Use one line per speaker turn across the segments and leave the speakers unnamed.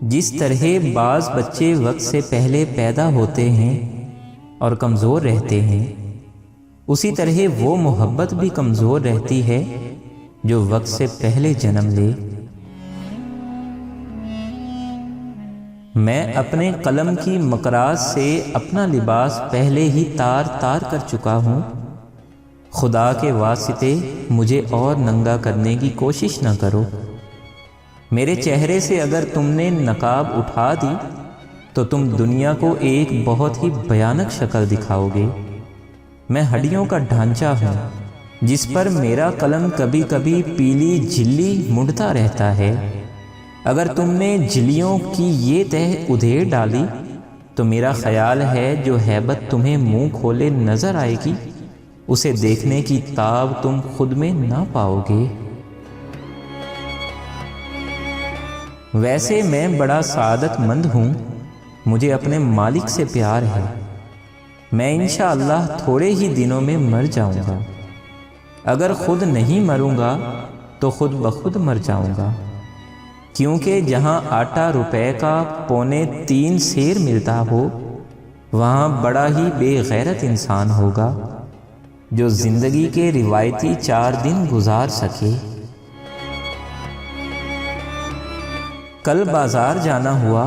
جس طرح بعض بچے وقت سے پہلے پیدا ہوتے ہیں اور کمزور رہتے ہیں، اسی طرح وہ محبت بھی کمزور رہتی ہے جو وقت سے پہلے جنم لے۔ میں اپنے قلم کی مقراظ سے اپنا لباس پہلے ہی تار تار کر چکا ہوں، خدا کے واسطے مجھے اور ننگا کرنے کی کوشش نہ کرو۔ میرے چہرے سے اگر تم نے نقاب اٹھا دی تو تم دنیا کو ایک بہت ہی بھیانک شکل دکھاؤ گے۔ میں ہڈیوں کا ڈھانچہ ہوں جس پر میرا قلم کبھی کبھی پیلی جھلی مڑتا رہتا ہے۔ اگر تم نے جھلیوں کی یہ تہ ادھیڑ ڈالی تو میرا خیال ہے جو ہیبت تمہیں منہ کھولے نظر آئے گی اسے دیکھنے کی تاب تم خود میں نہ پاؤ گے۔ ویسے میں بڑا سعادت مند ہوں، مجھے اپنے مالک سے پیار ہے۔ میں انشاءاللہ تھوڑے ہی دنوں میں مر جاؤں گا۔ اگر خود نہیں مروں گا تو خود بخود مر جاؤں گا، کیونکہ جہاں آٹا روپے کا 2.25 سیر ملتا ہو وہاں بڑا ہی بے غیرت انسان ہوگا جو زندگی کے روایتی 4 دن گزار سکے۔ کل بازار جانا ہوا،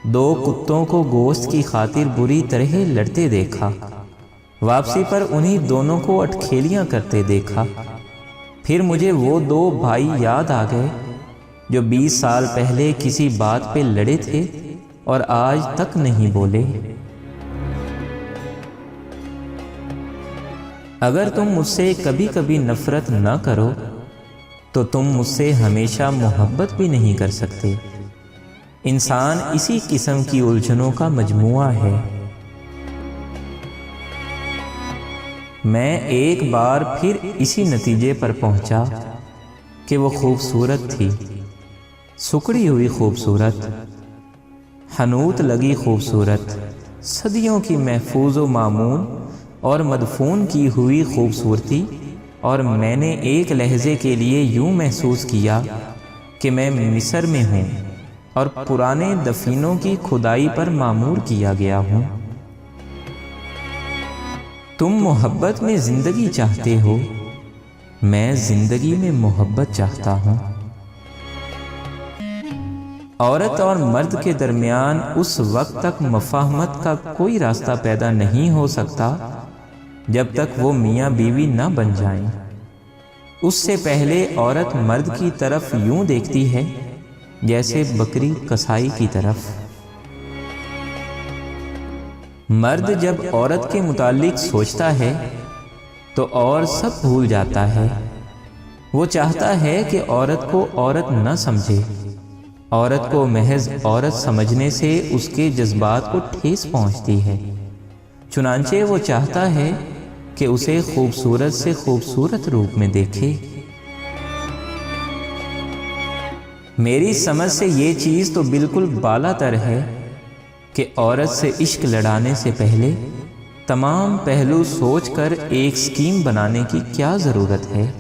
2 کتوں کو گوشت کی خاطر بری طرح لڑتے دیکھا۔ واپسی پر انہی دونوں کو اٹکھیلیاں کرتے دیکھا۔ پھر مجھے وہ 2 بھائی یاد آ گئے جو 20 سال پہلے کسی بات پہ لڑے تھے اور آج تک نہیں بولے۔ اگر تم مجھ سے کبھی کبھی نفرت نہ کرو تو تم مجھ سے ہمیشہ محبت بھی نہیں کر سکتے۔ انسان اسی قسم کی الجھنوں کا مجموعہ ہے۔ میں ایک بار پھر اسی نتیجے پر پہنچا کہ وہ خوبصورت تھی، سکڑی ہوئی خوبصورت، حنوط لگی خوبصورت، صدیوں کی محفوظ و معمون اور مدفون کی ہوئی خوبصورتی، اور میں نے ایک لحظے کے لیے یوں محسوس کیا کہ میں مصر میں ہوں اور پرانے دفینوں کی کھدائی پر معمور کیا گیا ہوں۔ تم محبت میں زندگی چاہتے ہو، میں زندگی میں محبت چاہتا ہوں۔ عورت اور مرد کے درمیان اس وقت تک مفاہمت کا کوئی راستہ پیدا نہیں ہو سکتا جب تک وہ میاں بیوی نہ بن جائیں۔ اس سے پہلے عورت مرد کی طرف یوں دیکھتی ہے جیسے بکری کسائی کی طرف۔ مرد جب عورت کے متعلق سوچتا ہے تو اور سب بھول جاتا ہے۔ وہ چاہتا ہے کہ عورت کو عورت نہ سمجھے، عورت کو محض عورت سمجھنے سے اس کے جذبات کو ٹھیس پہنچتی ہے۔ چنانچہ وہ چاہتا ہے کہ اسے خوبصورت سے خوبصورت روپ میں دیکھے۔ میری سمجھ سے یہ چیز تو بالکل بالا تر ہے کہ عورت سے عشق لڑانے سے پہلے تمام پہلو سوچ کر ایک سکیم بنانے کی کیا ضرورت ہے۔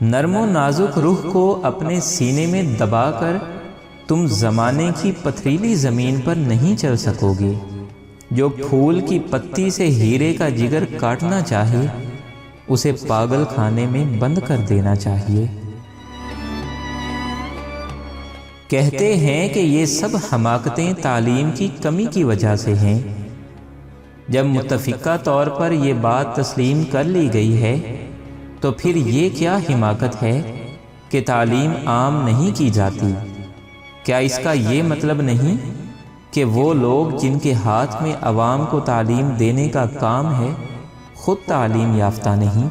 نرم و نازک روح کو اپنے سینے میں دبا کر تم زمانے کی پتھریلی زمین پر نہیں چل سکو گے۔ جو پھول کی پتی سے ہیرے کا جگر کاٹنا چاہے اسے پاگل خانے میں بند کر دینا چاہیے۔ کہتے ہیں کہ یہ سب حماقتیں تعلیم کی کمی کی وجہ سے ہیں۔ جب متفقہ طور پر یہ بات تسلیم کر لی گئی ہے تو پھر یہ کیا حماقت ہے کہ تعلیم عام نہیں کی جاتی؟ کیا اس کا یہ مطلب نہیں کہ وہ لوگ جن کے ہاتھ میں عوام کو تعلیم دینے کا کام ہے خود تعلیم یافتہ نہیں؟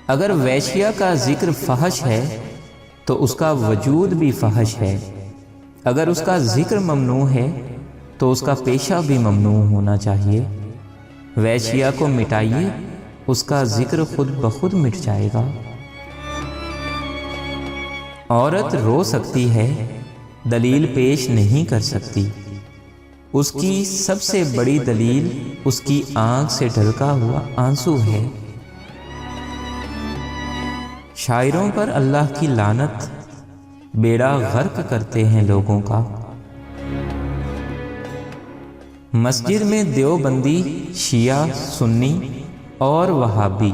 اگر ویشیا کا ذکر فحش ہے تو اس کا وجود بھی فحش ہے۔ اگر اس کا ذکر ممنوع ہے تو اس کا پیشہ بھی ممنوع ہونا چاہیے۔ ویشیا کو مٹائیے، اس کا ذکر خود بخود مٹ جائے گا۔ عورت رو سکتی ہے، دلیل پیش نہیں کر سکتی۔ اس کی سب سے بڑی دلیل اس کی آنکھ سے ڈھلکا ہوا آنسو ہے۔ شاعروں پر اللہ کی لعنت بیڑا غرق کرتے ہیں لوگوں کا۔ مسجد میں دیوبندی، شیعہ، سنی اور وہابی،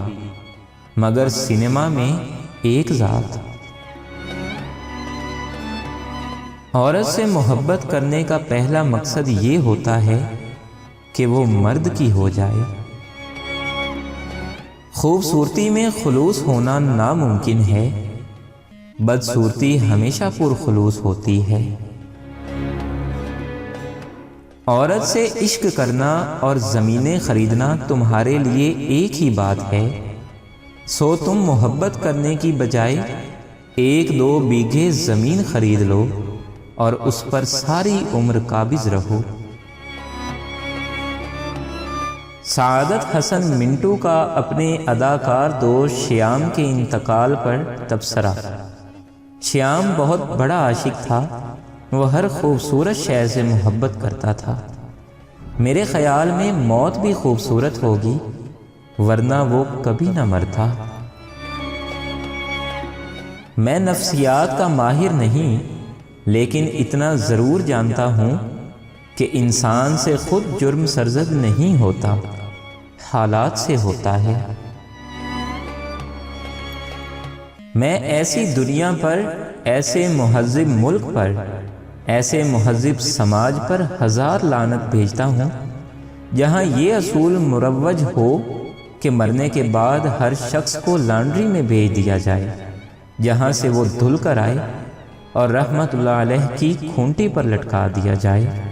مگر سینما میں ایک ذات۔ عورت سے محبت کرنے کا پہلا مقصد یہ ہوتا ہے کہ وہ مرد کی ہو جائے۔ خوبصورتی میں خلوص ہونا ناممکن ہے، بدصورتی ہمیشہ پرخلوص ہوتی ہے۔ عورت سے عشق کرنا اور زمینیں خریدنا تمہارے لیے ایک ہی بات ہے، سو تم محبت کرنے کی بجائے 1-2 بیگھے زمین خرید لو اور اس پر ساری عمر قابض رہو۔ سعادت حسن منٹو کا اپنے اداکار دوست شیام کے انتقال پر تبصرہ۔ شیام بہت بڑا عاشق تھا، وہ ہر خوبصورت شے سے محبت کرتا تھا۔ میرے خیال میں موت بھی خوبصورت ہوگی، ورنہ وہ کبھی نہ مرتا۔ میں نفسیات کا ماہر نہیں، لیکن اتنا ضرور جانتا ہوں کہ انسان سے خود جرم سرزد نہیں ہوتا، حالات سے ہوتا ہے۔ میں ایسی دنیا پر، ایسے مہذب ملک پر، ایسے مہذب سماج پر 1000 لعنت بھیجتا ہوں جہاں یہ اصول مروج ہو کہ مرنے کے بعد ہر شخص کو لانڈری میں بھیج دیا جائے، جہاں سے وہ دھل کر آئے اور رحمت اللہ علیہ کی کھونٹی پر لٹکا دیا جائے۔